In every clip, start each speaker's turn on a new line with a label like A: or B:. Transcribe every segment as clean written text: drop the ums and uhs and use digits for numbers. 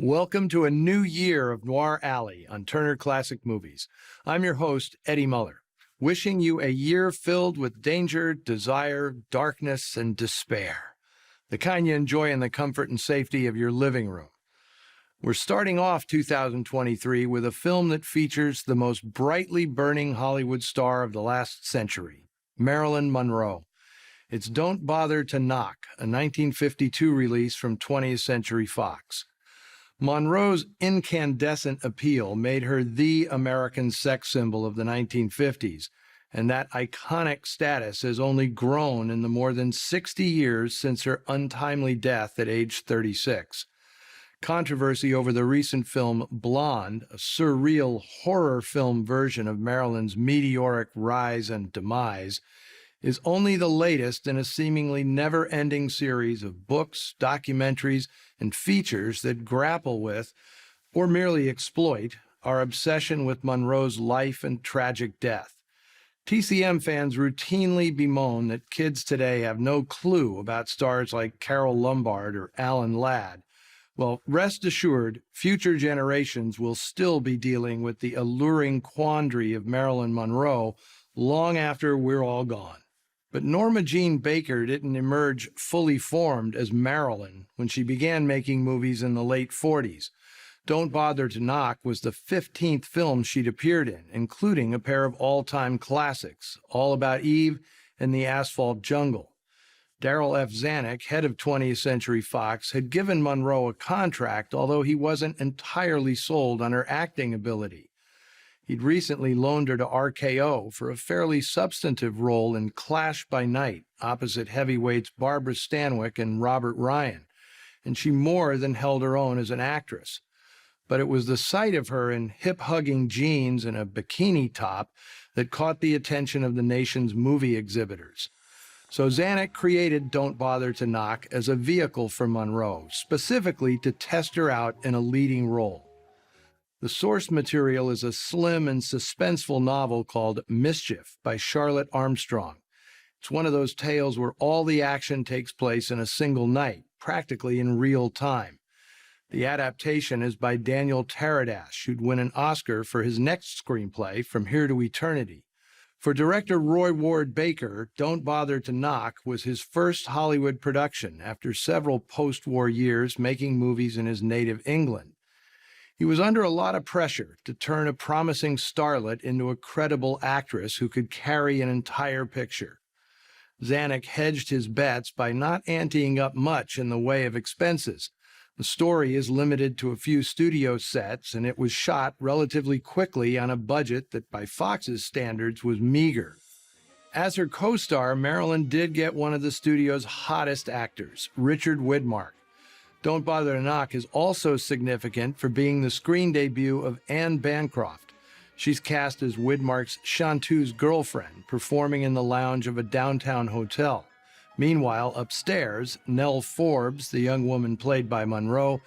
A: Welcome to a new year of Noir Alley on Turner Classic Movies. I'm your host, Eddie Muller, wishing you a year filled with danger, desire, darkness, and despair. The kind you enjoy in the comfort and safety of your living room. We're starting off 2023 with a film that features the most brightly burning Hollywood star of the last century, Marilyn Monroe. It's Don't Bother to Knock, a 1952 release from 20th Century Fox. Monroe's incandescent appeal made her the American sex symbol of the 1950s, and that iconic status has only grown in the more than 60 years since her untimely death at age 36. Controversy over the recent film Blonde, a surreal horror film version of Marilyn's meteoric rise and demise, is only the latest in a seemingly never-ending series of books, documentaries, and features that grapple with, or merely exploit, our obsession with Monroe's life and tragic death. TCM fans routinely bemoan that kids today have no clue about stars like Carole Lombard or Alan Ladd. Well, rest assured, future generations will still be dealing with the alluring quandary of Marilyn Monroe long after we're all gone. But Norma Jean Baker didn't emerge fully formed as Marilyn when she began making movies in the late 40s. Don't Bother to Knock was the 15th film she'd appeared in, including a pair of all-time classics, All About Eve and The Asphalt Jungle. Darryl F. Zanuck, head of 20th Century Fox, had given Monroe a contract, although he wasn't entirely sold on her acting ability. He'd recently loaned her to RKO for a fairly substantive role in Clash by Night, opposite heavyweights Barbara Stanwyck and Robert Ryan, and she more than held her own as an actress. But it was the sight of her in hip-hugging jeans and a bikini top that caught the attention of the nation's movie exhibitors. So Zanuck created Don't Bother to Knock as a vehicle for Monroe, specifically to test her out in a leading role. The source material is a slim and suspenseful novel called Mischief by Charlotte Armstrong. It's one of those tales where all the action takes place in a single night, practically in real time. The adaptation is by Daniel Taradash, who'd win an Oscar for his next screenplay, From Here to Eternity. For director Roy Ward Baker, Don't Bother to Knock was his first Hollywood production after several post-war years making movies in his native England. He was under a lot of pressure to turn a promising starlet into a credible actress who could carry an entire picture. Zanuck hedged his bets by not anteing up much in the way of expenses. The story is limited to a few studio sets, and it was shot relatively quickly on a budget that by Fox's standards was meager. As her co-star, Marilyn did get one of the studio's hottest actors, Richard Widmark. Don't Bother to Knock is also significant for being the screen debut of Anne Bancroft. She's cast as Widmark's chanteuse girlfriend, performing in the lounge of a downtown hotel. Meanwhile, upstairs, Nell Forbes, the young woman played by Monroe,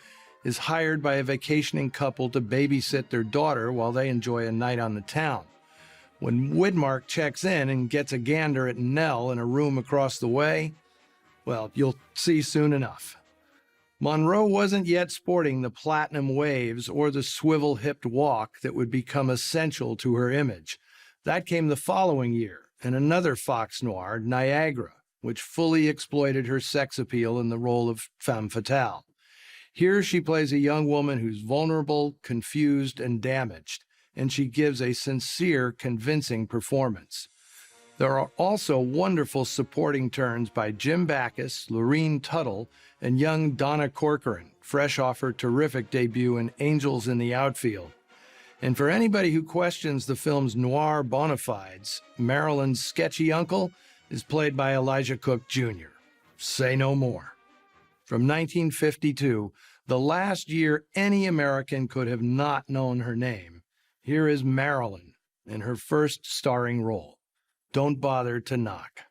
A: is hired by a vacationing couple to babysit their daughter while they enjoy a night on the town. When Widmark checks in and gets a gander at Nell in a room across the way, well, you'll see soon enough. Monroe wasn't yet sporting the platinum waves or the swivel-hipped walk that would become essential to her image. That came the following year in another Fox noir, Niagara, which fully exploited her sex appeal in the role of femme fatale. Here she plays a young woman who's vulnerable, confused, and damaged, and she gives a sincere, convincing performance. There are also wonderful supporting turns by Jim Backus, Lorene Tuttle, and young Donna Corcoran, fresh off her terrific debut in Angels in the Outfield. And for anybody who questions the film's noir bona fides, Marilyn's sketchy uncle is played by Elijah Cook Jr. Say no more. From 1952, the last year any American could have not known her name, here is Marilyn in her first starring role. Don't Bother to Knock.